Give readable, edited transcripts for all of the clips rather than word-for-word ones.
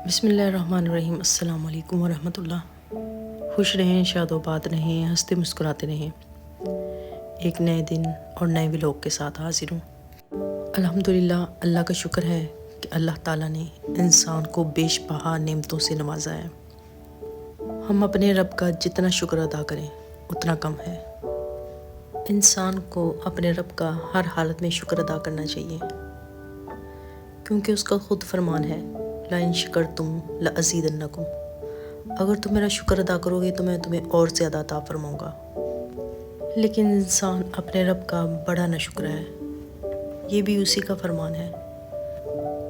بسم اللہ الرحمن الرحیم۔ السلام علیکم ورحمۃ اللہ۔ خوش رہیں، شاد و باد رہیں، ہنستے مسکراتے رہیں۔ ایک نئے دن اور نئے ولاگ کے ساتھ حاضر ہوں۔ الحمدللہ، اللہ کا شکر ہے کہ اللہ تعالیٰ نے انسان کو بیش بہا نعمتوں سے نوازا ہے۔ ہم اپنے رب کا جتنا شکر ادا کریں اتنا کم ہے۔ انسان کو اپنے رب کا ہر حالت میں شکر ادا کرنا چاہیے، کیونکہ اس کا خود فرمان ہے، لَإِن شَكَرْتُمْ لَأَزِيدَنَّكُمْ، اگر تم میرا شکر ادا کرو گے تو میں تمہیں اور زیادہ عطا فرماؤں گا۔ لیکن انسان اپنے رب کا بڑا ناشکر ہے۔ یہ بھی اسی کا فرمان ہے،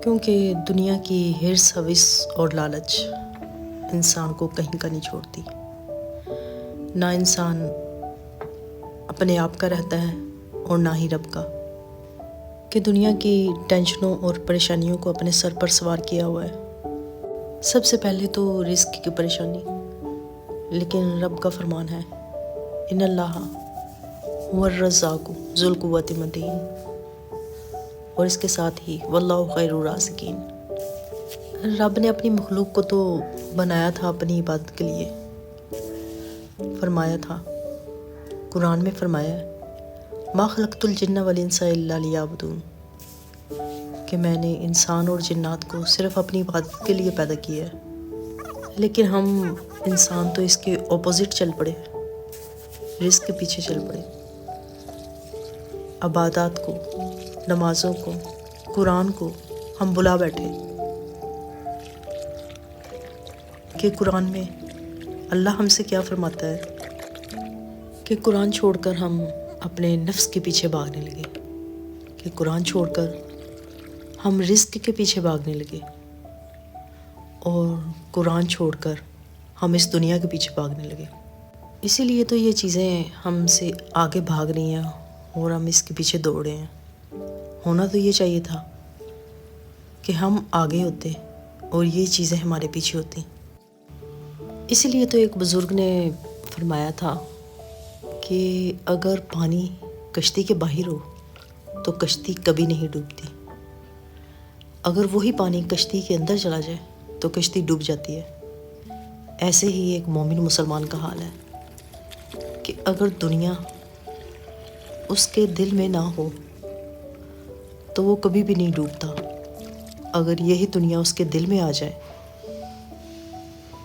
کیونکہ دنیا کی حرص، ہوس اور لالچ انسان کو کہیں کا نہیں چھوڑتی۔ نہ انسان اپنے آپ کا رہتا ہے اور نہ ہی رب کا، کہ دنیا کی ٹینشنوں اور پریشانیوں کو اپنے سر پر سوار کیا ہوا ہے۔ سب سے پہلے تو رزق کی پریشانی، لیکن رب کا فرمان ہے، ان اللہ هو الرزاق ذو القوۃ المتین، اور اس کے ساتھ ہی واللہ خیر الرازقین۔ رب نے اپنی مخلوق کو تو بنایا تھا اپنی عبادت کے لیے، فرمایا تھا، قرآن میں فرمایا ہے، ما خلقت الجن والانس الا لیعبدون، کہ میں نے انسان اور جنات کو صرف اپنی عبادت کے لیے پیدا کیا ہے۔ لیکن ہم انسان تو اس کے اپوزٹ چل پڑے، رزق کے پیچھے چل پڑے۔ عبادات کو، نمازوں کو، قرآن کو ہم بلا بیٹھے، کہ قرآن میں اللہ ہم سے کیا فرماتا ہے، کہ قرآن چھوڑ کر ہم اپنے نفس کے پیچھے بھاگنے لگے، کہ قرآن چھوڑ کر ہم رزق کے پیچھے بھاگنے لگے، اور قرآن چھوڑ کر ہم اس دنیا کے پیچھے بھاگنے لگے۔ اسی لیے تو یہ چیزیں ہم سے آگے بھاگ رہی ہیں اور ہم اس کے پیچھے دوڑ رہے ہیں۔ ہونا تو یہ چاہیے تھا کہ ہم آگے ہوتے اور یہ چیزیں ہمارے پیچھے ہوتی۔ اسی لیے تو ایک بزرگ نے فرمایا تھا کہ اگر پانی کشتی کے باہر ہو تو کشتی کبھی نہیں ڈوبتی، اگر وہی پانی کشتی کے اندر چلا جائے تو کشتی ڈوب جاتی ہے۔ ایسے ہی ایک مومن مسلمان کا حال ہے، کہ اگر دنیا اس کے دل میں نہ ہو تو وہ کبھی بھی نہیں ڈوبتا، اگر یہی دنیا اس کے دل میں آ جائے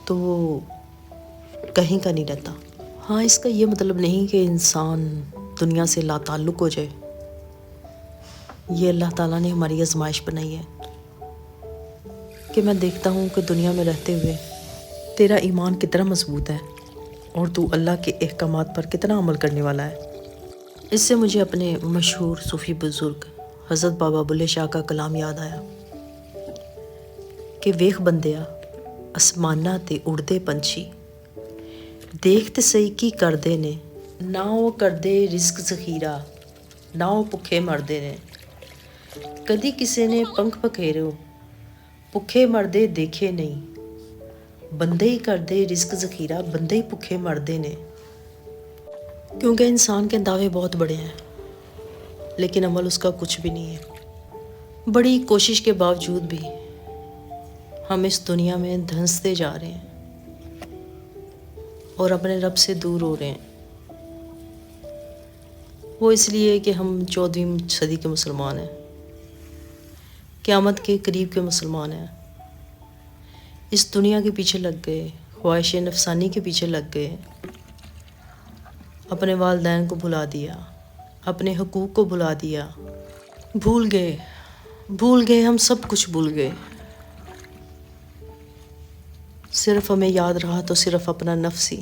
تو وہ کہیں کا نہیں رہتا۔ ہاں، اس کا یہ مطلب نہیں کہ انسان دنیا سے لا تعلق ہو جائے، یہ اللہ تعالیٰ نے ہماری آزمائش بنائی ہے، کہ میں دیکھتا ہوں کہ دنیا میں رہتے ہوئے تیرا ایمان کتنا مضبوط ہے اور تو اللہ کے احکامات پر کتنا عمل کرنے والا ہے۔ اس سے مجھے اپنے مشہور صوفی بزرگ حضرت بابا بلے شاہ کا کلام یاد آیا، کہ ویخ بندیا آسماناں تے اڑدے پنچھی، دیکھ تے سہی کی کردے نے، نہ وہ کردے رزق ذخیرہ، نہ وہ بھکھے مردے نے، کدی کسے نے پنکھ پکھیرو بھکھے مردے دیکھے نہیں، بندے ہی کردے رزق ذخیرہ، بندے ہی بھکھے مردے نے۔ کیونکہ انسان کے دعوے بہت بڑے ہیں، لیکن عمل اس کا کچھ بھی نہیں ہے۔ بڑی کوشش کے باوجود بھی ہم اس دنیا میں دھنستے جا رہے ہیں اور اپنے رب سے دور ہو رہے ہیں۔ وہ اس لیے کہ ہم 14ویں صدی کے مسلمان ہیں، قیامت کے قریب کے مسلمان ہیں۔ اس دنیا کے پیچھے لگ گئے، خواہش نفسانی کے پیچھے لگ گئے، اپنے والدین کو بھلا دیا، اپنے حقوق کو بھلا دیا، بھول گئے، ہم سب کچھ بھول گئے۔ صرف ہمیں یاد رہا تو صرف اپنا نفس ہی۔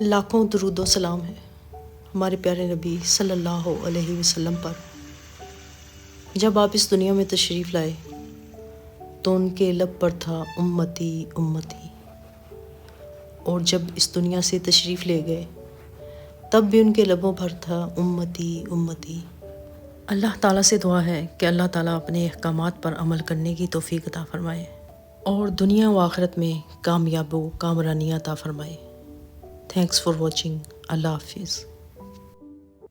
لاکھوں درود و سلام ہے ہمارے پیارے نبی صلی اللہ علیہ وسلم پر۔ جب آپ اس دنیا میں تشریف لائے تو ان کے لب پر تھا امتی امتی، اور جب اس دنیا سے تشریف لے گئے تب بھی ان کے لبوں پر تھا امتی امتی۔ اللہ تعالیٰ سے دعا ہے کہ اللہ تعالیٰ اپنے احکامات پر عمل کرنے کی توفیق عطا فرمائے، اور دنیا و آخرت میں کامیاب و کامرانی عطا فرمائے۔ Thanks for watching. اللہ حافظ۔